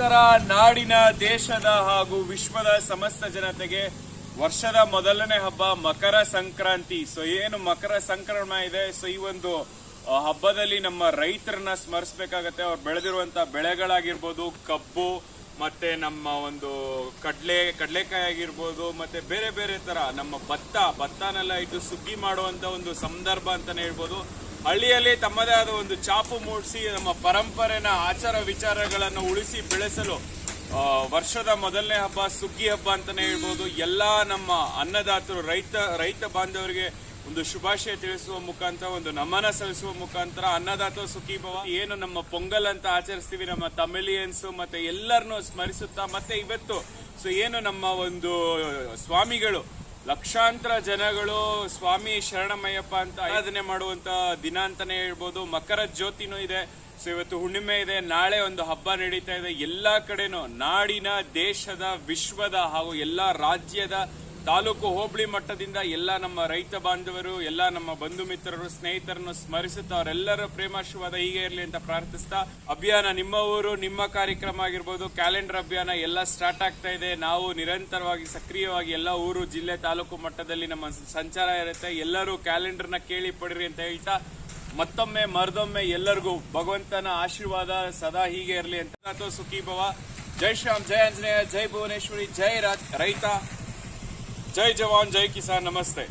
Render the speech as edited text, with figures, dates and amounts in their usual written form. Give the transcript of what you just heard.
ನಮಸ್ಕಾರ. ನಾಡಿನ, ದೇಶದ ಹಾಗೂ ವಿಶ್ವದ ಸಮಸ್ತ ಜನತೆಗೆ ವರ್ಷದ ಮೊದಲನೇ ಹಬ್ಬ ಮಕರ ಸಂಕ್ರಾಂತಿ. ಏನು ಮಕರ ಸಂಕ್ರಮಣ ಇದೆ, ಈ ಒಂದು ಹಬ್ಬದಲ್ಲಿ ನಮ್ಮ ರೈತರನ್ನ ಸ್ಮರಿಸಬೇಕಾಗತ್ತೆ. ಅವ್ರು ಬೆಳೆದಿರುವಂತ ಬೆಳೆಗಳಾಗಿರ್ಬೋದು, ಕಬ್ಬು ಮತ್ತೆ ನಮ್ಮ ಒಂದು ಕಡಲೆಕಾಯಿ ಆಗಿರ್ಬೋದು, ಮತ್ತೆ ಬೇರೆ ಬೇರೆ ತರ ನಮ್ಮ ಭತ್ತನೆಲ್ಲ ಇದು ಸುಗ್ಗಿ ಮಾಡುವಂತ ಒಂದು ಸಂದರ್ಭ ಅಂತಾನೆ ಹೇಳ್ಬೋದು. ಹಳ್ಳಿಯಲ್ಲಿ ತಮ್ಮದೇ ಆದ ಒಂದು ಚಾಪು ಮೂಡಿಸಿ ನಮ್ಮ ಪರಂಪರೆನ, ಆಚಾರ ವಿಚಾರಗಳನ್ನು ಉಳಿಸಿ ಬೆಳೆಸಲು ವರ್ಷದ ಮೊದಲನೇ ಹಬ್ಬ ಸುಗ್ಗಿ ಹಬ್ಬ ಅಂತಾನೆ ಹೇಳ್ಬೋದು. ಎಲ್ಲಾ ನಮ್ಮ ಅನ್ನದಾತರು, ರೈತ ಬಾಂಧವರಿಗೆ ಒಂದು ಶುಭಾಶಯ ತಿಳಿಸುವ ಮುಖಾಂತರ, ಒಂದು ನಮನ ಸಲ್ಲಿಸುವ ಮುಖಾಂತರ ಅನ್ನದಾತ ಸುಖಿ ಭವ. ಏನು ನಮ್ಮ ಪೊಂಗಲ್ ಅಂತ ಆಚರಿಸ್ತೀವಿ ನಮ್ಮ ತಮಿಳಿಯನ್ಸ್ ಮತ್ತೆ ಎಲ್ಲರನ್ನು ಸ್ಮರಿಸುತ್ತಾ, ಮತ್ತೆ ಇವತ್ತು ಏನು ನಮ್ಮ ಒಂದು ಸ್ವಾಮಿಗಳು, ಲಕ್ಷಾಂತರ ಜನಗಳು ಸ್ವಾಮಿ ಶರಣಮಯ್ಯಪ್ಪ ಅಂತ ಆರಾಧನೆ ಮಾಡುವಂತ ದಿನ ಅಂತಾನೆ ಹೇಳ್ಬೋದು. ಮಕರ ಜ್ಯೋತಿನೂ ಇದೆ. ಇವತ್ತು ಹುಣ್ಣಿಮೆ ಇದೆ, ನಾಳೆ ಒಂದು ಹಬ್ಬ ನಡೀತಾ ಇದೆ. ಎಲ್ಲಾ ಕಡೆನೂ ನಾಡಿನ, ದೇಶದ, ವಿಶ್ವದ ಹಾಗೂ ಎಲ್ಲಾ ರಾಜ್ಯದ, ತಾಲೂಕು, ಹೋಬಳಿ ಮಟ್ಟದಿಂದ ಎಲ್ಲ ನಮ್ಮ ರೈತ ಬಾಂಧವರು, ಎಲ್ಲ ನಮ್ಮ ಬಂಧು ಮಿತ್ರರು, ಸ್ನೇಹಿತರನ್ನು ಸ್ಮರಿಸುತ್ತಾ ಅವರೆಲ್ಲರ ಪ್ರೇಮಾಶೀರ್ವಾದ ಹೀಗೆ ಇರಲಿ ಅಂತ ಪ್ರಾರ್ಥಿಸ್ತಾ, ಅಭಿಯಾನ ನಿಮ್ಮ ಊರು ನಿಮ್ಮ ಕಾರ್ಯಕ್ರಮ ಆಗಿರ್ಬೋದು, ಕ್ಯಾಲೆಂಡರ್ ಅಭಿಯಾನ ಎಲ್ಲ ಸ್ಟಾರ್ಟ್ ಆಗ್ತಾ ಇದೆ. ನಾವು ನಿರಂತರವಾಗಿ ಸಕ್ರಿಯವಾಗಿ ಎಲ್ಲ ಊರು, ಜಿಲ್ಲೆ, ತಾಲೂಕು ಮಟ್ಟದಲ್ಲಿ ನಮ್ಮ ಸಂಚಾರ ಇರುತ್ತೆ. ಎಲ್ಲರೂ ಕ್ಯಾಲೆಂಡರ್ನ ಕೇಳಿ ಪಡಿರಿ ಅಂತ ಹೇಳ್ತಾ, ಮತ್ತೊಮ್ಮೆ ಮರದೊಮ್ಮೆ ಎಲ್ಲರಿಗೂ ಭಗವಂತನ ಆಶೀರ್ವಾದ ಸದಾ ಹೀಗೆ ಇರಲಿ ಅಂತ ಸುಖಿ ಭವ. ಜೈ ಶ್ರೀರಾಮ್, ಜೈ ಆಂಜನೇಯ, ಜೈ ಭುವನೇಶ್ವರಿ, ಜೈ ರೈತ, ಜೈ ಜವಾನ್, ಜೈ ಕಿಸಾನ್. ನಮಸ್ತೆ.